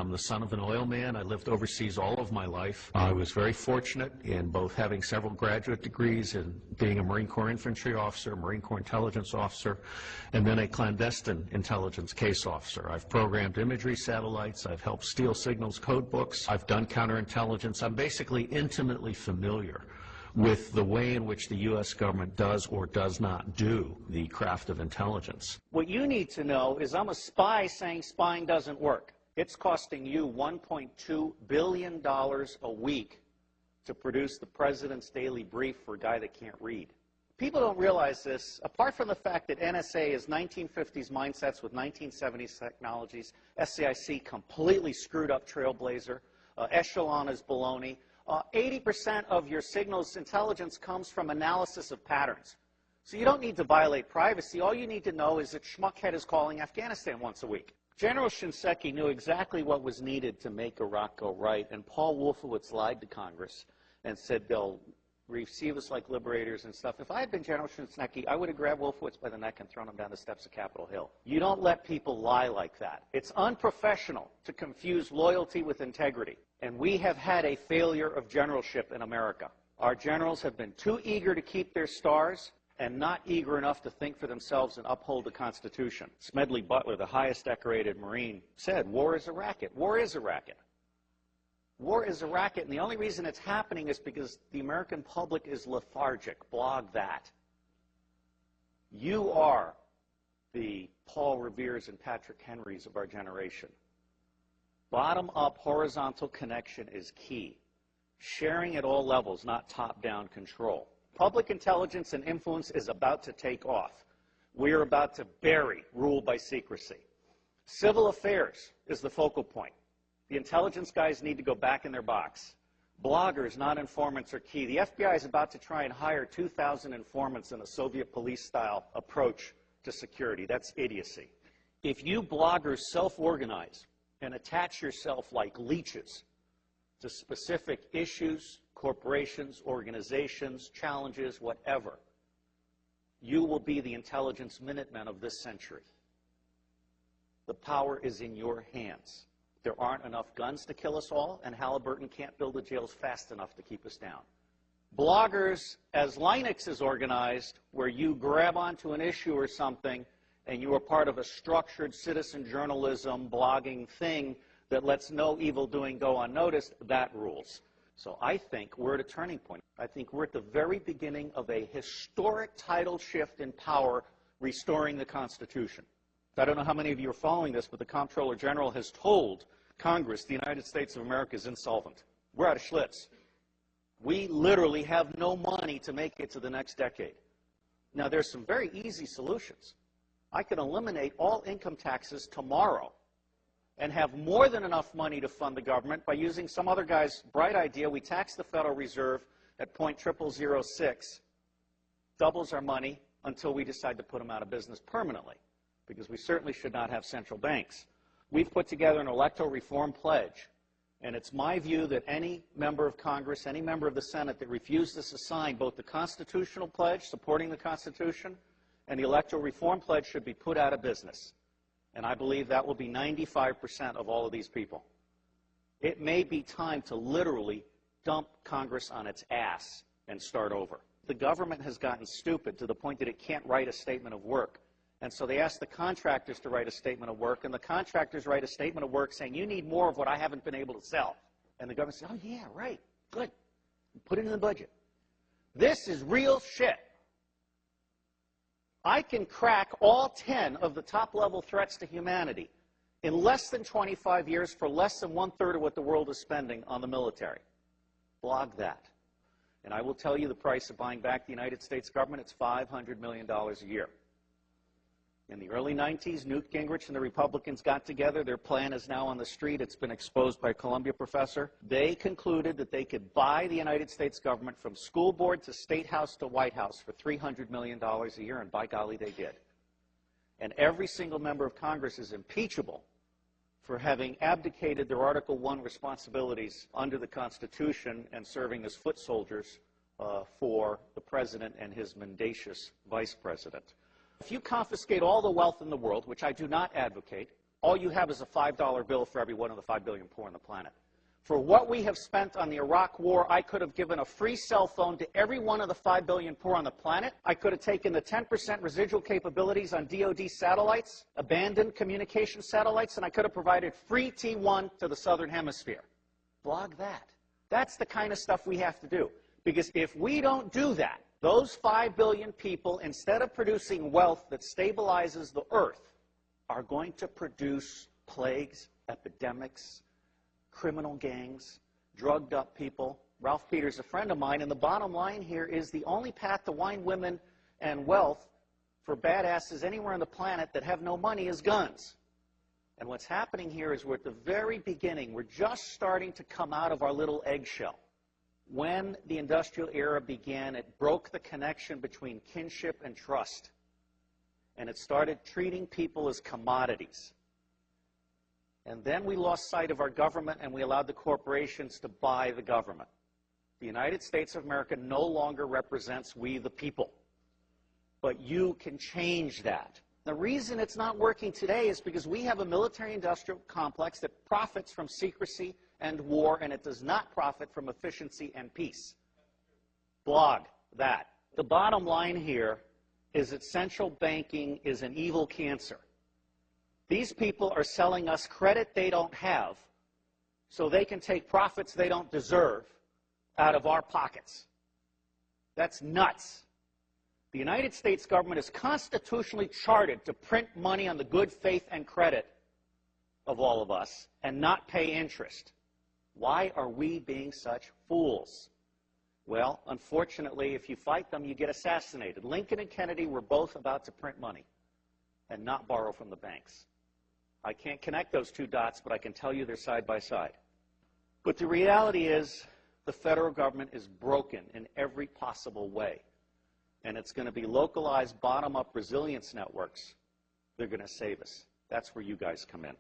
I'm the son of an oil man. I lived overseas all of my life. I was very fortunate in both having several graduate degrees and being a Marine Corps infantry officer, Marine Corps intelligence officer, and then a clandestine intelligence case officer. I've programmed imagery satellites. I've helped steal signals code books. I've done counterintelligence. I'm basically intimately familiar with the way in which the U.S. government does or does not do the craft of intelligence. What you need to know is I'm a spy saying spying doesn't work. It's costing you $1.2 billion a week to produce the president's daily brief for a guy that can't read. People don't realize this. Apart from the fact that NSA is 1950s mindsets with 1970s technologies, SCIC completely screwed up Trailblazer, Echelon is baloney. 80% of your signals intelligence comes from analysis of patterns. So you don't need to violate privacy. All you need to know is that Schmuckhead is calling Afghanistan once a week. General Shinseki knew exactly what was needed to make Iraq go right, and Paul Wolfowitz lied to Congress and said they'll receive us like liberators and stuff. If I had been General Shinseki, I would have grabbed Wolfowitz by the neck and thrown him down the steps of Capitol Hill. You don't let people lie like that. It's unprofessional to confuse loyalty with integrity, and we have had a failure of generalship in America. Our generals have been too eager to keep their stars and not eager enough to think for themselves and uphold the Constitution. Smedley Butler, the highest decorated Marine, said, war is a racket. War is a racket. War is a racket, and the only reason it's happening is because the American public is lethargic. Blog that. You are the Paul Reveres and Patrick Henrys of our generation. Bottom-up horizontal connection is key. Sharing at all levels, not top-down control. Public intelligence and influence is about to take off. We are about to bury rule by secrecy. Civil affairs is the focal point. The intelligence guys need to go back in their box. Bloggers, not informants, are key. The FBI is about to try and hire 2,000 informants in a Soviet police-style approach to security. That's idiocy. If you bloggers self-organize and attach yourself like leeches to specific issues, corporations, organizations, challenges, whatever, you will be the intelligence Minutemen of this century. The power is in your hands. There aren't enough guns to kill us all, and Halliburton can't build the jails fast enough to keep us down. Bloggers, as Linux is organized, where you grab onto an issue or something and you are part of a structured citizen journalism blogging thing that lets no evil doing go unnoticed, that rules. So I think we're at a turning point. I think we're at the very beginning of a historic tidal shift in power, restoring the Constitution. I don't know how many of you are following this, but the Comptroller General has told Congress the United States of America is insolvent. We're out of Schlitz. We literally have no money to make it to the next decade. Now, there's some very easy solutions. I can eliminate all income taxes tomorrow and have more than enough money to fund the government by using some other guy's bright idea. We tax the Federal Reserve at 0.0006, doubles our money until we decide to put them out of business permanently, because we certainly should not have central banks. We've put together an electoral reform pledge, and it's my view that any member of Congress, any member of the Senate that refuses to sign both the constitutional pledge supporting the Constitution and the electoral reform pledge should be put out of business. And I believe that will be 95% of all of these people. It may be time to literally dump Congress on its ass and start over. The government has gotten stupid to the point that it can't write a statement of work. And so they ask the contractors to write a statement of work, and the contractors write a statement of work saying, you need more of what I haven't been able to sell. And the government says, oh yeah, right, good. Put it in the budget. This is real shit. I can crack all 10 of the top-level threats to humanity in less than 25 years for less than 1/3 of what the world is spending on the military. Blog that. And I will tell you the price of buying back the United States government. It's $500 million a year. In the early 90s, Newt Gingrich and the Republicans got together. Their plan is now on the street. It's been exposed by a Columbia professor. They concluded that they could buy the United States government from school board to State House to White House for $300 million a year, and by golly, they did. And every single member of Congress is impeachable for having abdicated their Article I responsibilities under the Constitution and serving as foot soldiers for the president and his mendacious vice president. If you confiscate all the wealth in the world, which I do not advocate, all you have is a $5 bill for every one of the 5 billion poor on the planet. For what we have spent on the Iraq war, I could have given a free cell phone to every one of the 5 billion poor on the planet. I could have taken the 10% residual capabilities on DoD satellites, abandoned communication satellites, and I could have provided free T1 to the Southern Hemisphere. Blog that. That's the kind of stuff we have to do. Because if we don't do that, those 5 billion people, instead of producing wealth that stabilizes the earth, are going to produce plagues, epidemics, criminal gangs, drugged up people. Ralph Peters, a friend of mine, and the bottom line here is the only path to wine, women, and wealth for badasses anywhere on the planet that have no money is guns. And what's happening here is we're at the very beginning. We're just starting to come out of our little eggshell. When the industrial era began, it broke the connection between kinship and trust. And it started treating people as commodities. And then we lost sight of our government and we allowed the corporations to buy the government. The United States of America no longer represents we the people. But you can change that. The reason it's not working today is because we have a military-industrial complex that profits from secrecy and war, and it does not profit from efficiency and peace. Blog that. The bottom line here is that central banking is an evil cancer. These people are selling us credit they don't have so they can take profits they don't deserve out of our pockets. That's nuts. The United States government is constitutionally chartered to print money on the good faith and credit of all of us and not pay interest. Why are we being such fools? Well, unfortunately, if you fight them, you get assassinated. Lincoln and Kennedy were both about to print money and not borrow from the banks. I can't connect those two dots, but I can tell you they're side by side. But the reality is the federal government is broken in every possible way. And it's going to be localized, bottom-up resilience networks. They're going to save us. That's where you guys come in.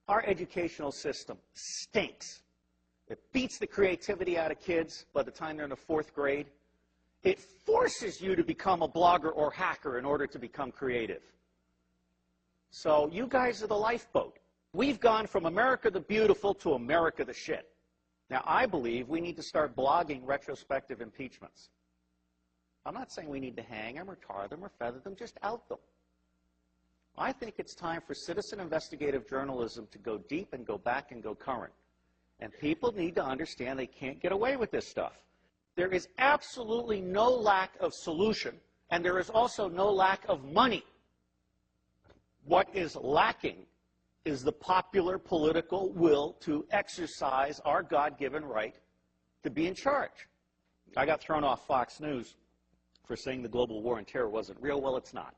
Our educational system stinks. It beats the creativity out of kids by the time they're in the 4th grade. It forces you to become a blogger or hacker in order to become creative. So you guys are the lifeboat. We've gone from America the Beautiful to America the Shit. Now, I believe we need to start blogging retrospective impeachments. I'm not saying we need to hang them or tar them or feather them, just out them. I think it's time for citizen investigative journalism to go deep and go back and go current. And people need to understand they can't get away with this stuff. There is absolutely no lack of solution, and there is also no lack of money. What is lacking is the popular political will to exercise our God-given right to be in charge. I got thrown off Fox News for saying the global war on terror wasn't real. Well, it's not.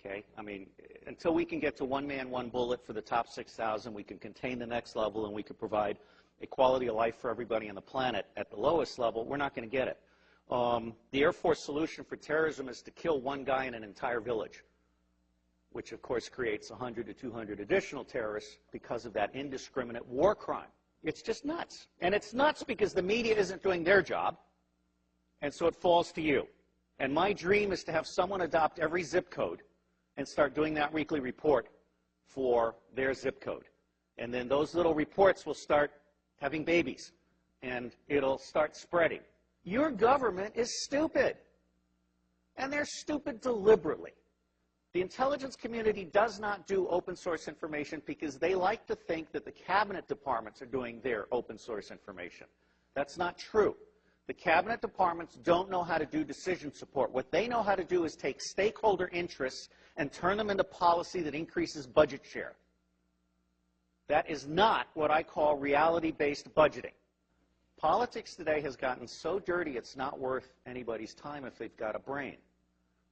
Okay? I mean, until we can get to one man, one bullet for the top 6,000, we can contain the next level, and we can provide a quality of life for everybody on the planet at the lowest level, we're not going to get it. The Air Force solution for terrorism is to kill one guy in an entire village, which, of course, creates 100 to 200 additional terrorists because of that indiscriminate war crime. It's just nuts. And it's nuts because the media isn't doing their job, and so it falls to you. And my dream is to have someone adopt every zip code and start doing that weekly report for their zip code. And then those little reports will start having babies, and it'll start spreading. Your government is stupid, and they're stupid deliberately. The intelligence community does not do open source information because they like to think that the cabinet departments are doing their open source information. That's not true. The cabinet departments don't know how to do decision support. What they know how to do is take stakeholder interests and turn them into policy that increases budget share. That is not what I call reality-based budgeting. Politics today has gotten so dirty it's not worth anybody's time if they've got a brain.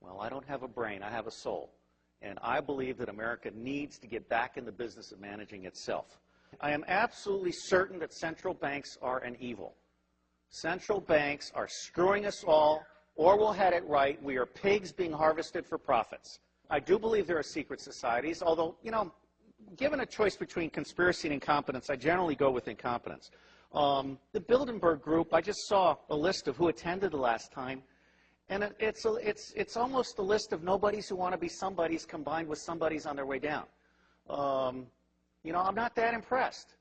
Well, I don't have a brain, I have a soul. And I believe that America needs to get back in the business of managing itself. I am absolutely certain that central banks are an evil. Central banks are screwing us all, or we'll have it right. We are pigs being harvested for profits. I do believe there are secret societies, although, you know, given a choice between conspiracy and incompetence, I generally go with incompetence. The Bilderberg Group, I just saw a list of who attended the last time, and it's almost a list of nobodies who want to be somebodies combined with somebodies on their way down. You know, I'm not that impressed.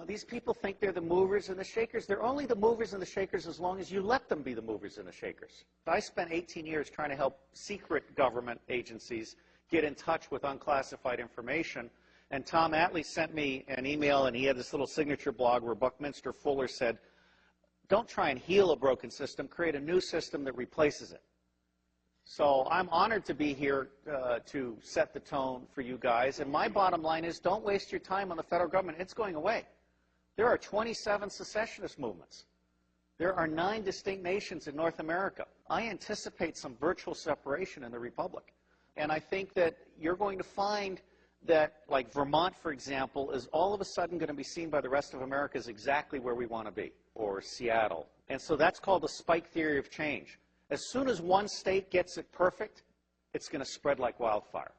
These people think they're the movers and the shakers. They're only the movers and the shakers as long as you let them be the movers and the shakers. I spent 18 years trying to help secret government agencies get in touch with unclassified information. And Tom Atlee sent me an email, and he had this little signature blog where Buckminster Fuller said, don't try and heal a broken system, create a new system that replaces it. So I'm honored to be here to set the tone for you guys. And my bottom line is, don't waste your time on the federal government. It's going away. There are 27 secessionist movements. There are 9 distinct nations in North America. I anticipate some virtual separation in the Republic. And I think that you're going to find that, like Vermont, for example, is all of a sudden going to be seen by the rest of America as exactly where we want to be, or Seattle. And so that's called the spike theory of change. As soon as one state gets it perfect, it's going to spread like wildfire.